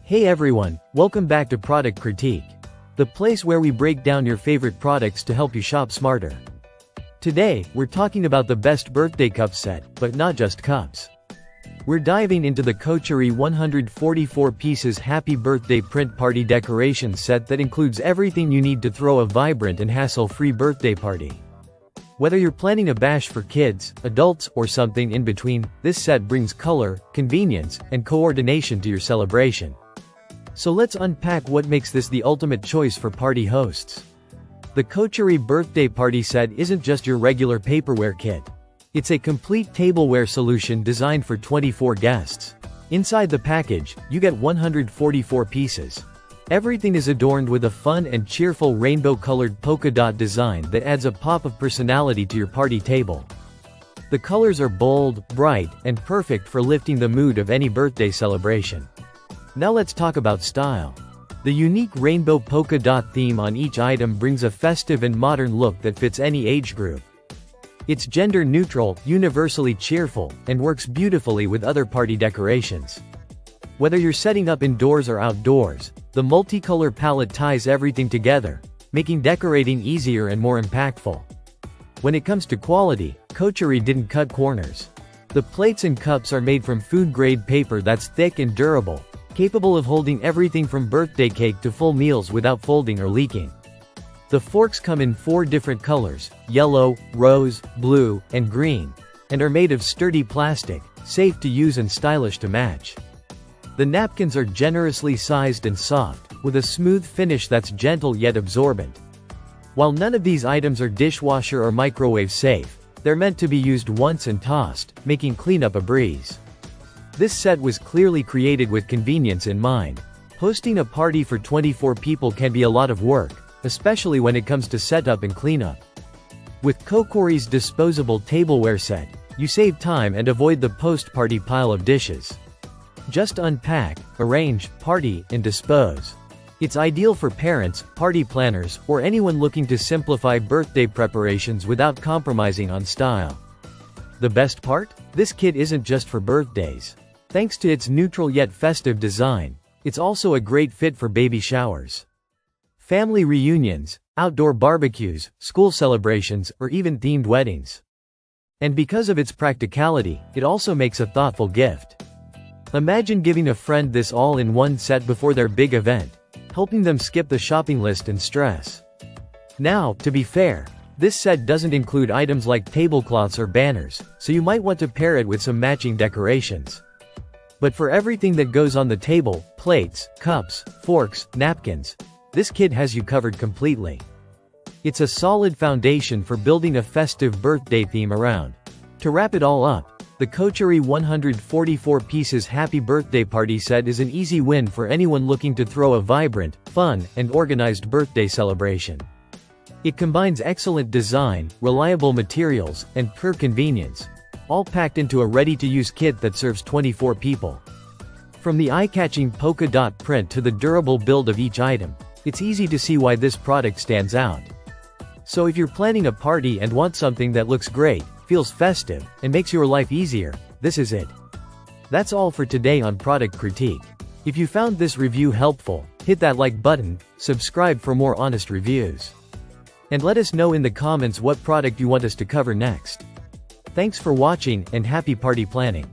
Hey everyone, welcome back to Product Critique, the place where we break down your favorite products to help you shop smarter. Today, we're talking about the best birthday cup set, but not just cups. We're diving into the Kochorie 144 pieces Happy Birthday Print Party Decoration set that includes everything you need to throw a vibrant and hassle-free birthday party. Whether you're planning a bash for kids, adults, or something in between, this set brings color, convenience, and coordination to your celebration. So let's unpack what makes this the ultimate choice for party hosts. The Kochorie birthday party set isn't just your regular paperware kit. It's a complete tableware solution designed for 24 guests. Inside the package, you get 144 pieces. Everything is adorned with a fun and cheerful rainbow-colored polka dot design that adds a pop of personality to your party table. The colors are bold, bright, and perfect for lifting the mood of any birthday celebration. Now let's talk about style. The unique rainbow polka dot theme on each item brings a festive and modern look that fits any age group. It's gender-neutral, universally cheerful, and works beautifully with other party decorations. Whether you're setting up indoors or outdoors, the multicolor palette ties everything together, making decorating easier and more impactful. When it comes to quality, Kochorie didn't cut corners. The plates and cups are made from food-grade paper that's thick and durable, capable of holding everything from birthday cake to full meals without folding or leaking. The forks come in 4 different colors: yellow, rose, blue, and green, and are made of sturdy plastic, safe to use and stylish to match. The napkins are generously sized and soft, with a smooth finish that's gentle yet absorbent. While none of these items are dishwasher or microwave safe, they're meant to be used once and tossed, making cleanup a breeze. This set was clearly created with convenience in mind. Hosting a party for 24 people can be a lot of work, especially when it comes to setup and cleanup. With Kochorie's disposable tableware set, you save time and avoid the post-party pile of dishes. Just unpack, arrange, party, and dispose. It's ideal for parents, party planners, or anyone looking to simplify birthday preparations without compromising on style. The best part? This kit isn't just for birthdays. Thanks to its neutral yet festive design, it's also a great fit for baby showers, family reunions, outdoor barbecues, school celebrations, or even themed weddings. And because of its practicality, it also makes a thoughtful gift. Imagine giving a friend this all-in-one set before their big event, helping them skip the shopping list and stress. Now, to be fair, this set doesn't include items like tablecloths or banners, so you might want to pair it with some matching decorations. But for everything that goes on the table, plates, cups, forks, napkins, this kit has you covered completely. It's a solid foundation for building a festive birthday theme around. To wrap it all up, the Kochorie 144 pieces Happy Birthday Party set is an easy win for anyone looking to throw a vibrant, fun, and organized birthday celebration. It combines excellent design, reliable materials, and pure convenience, all packed into a ready-to-use kit that serves 24 people. From the eye-catching polka dot print to the durable build of each item, it's easy to see why this product stands out. So if you're planning a party and want something that looks great, feels festive, and makes your life easier, this is it. That's all for today on Product Critique. If you found this review helpful, hit that like button, subscribe for more honest reviews, and let us know in the comments what product you want us to cover next. Thanks for watching, and happy party planning.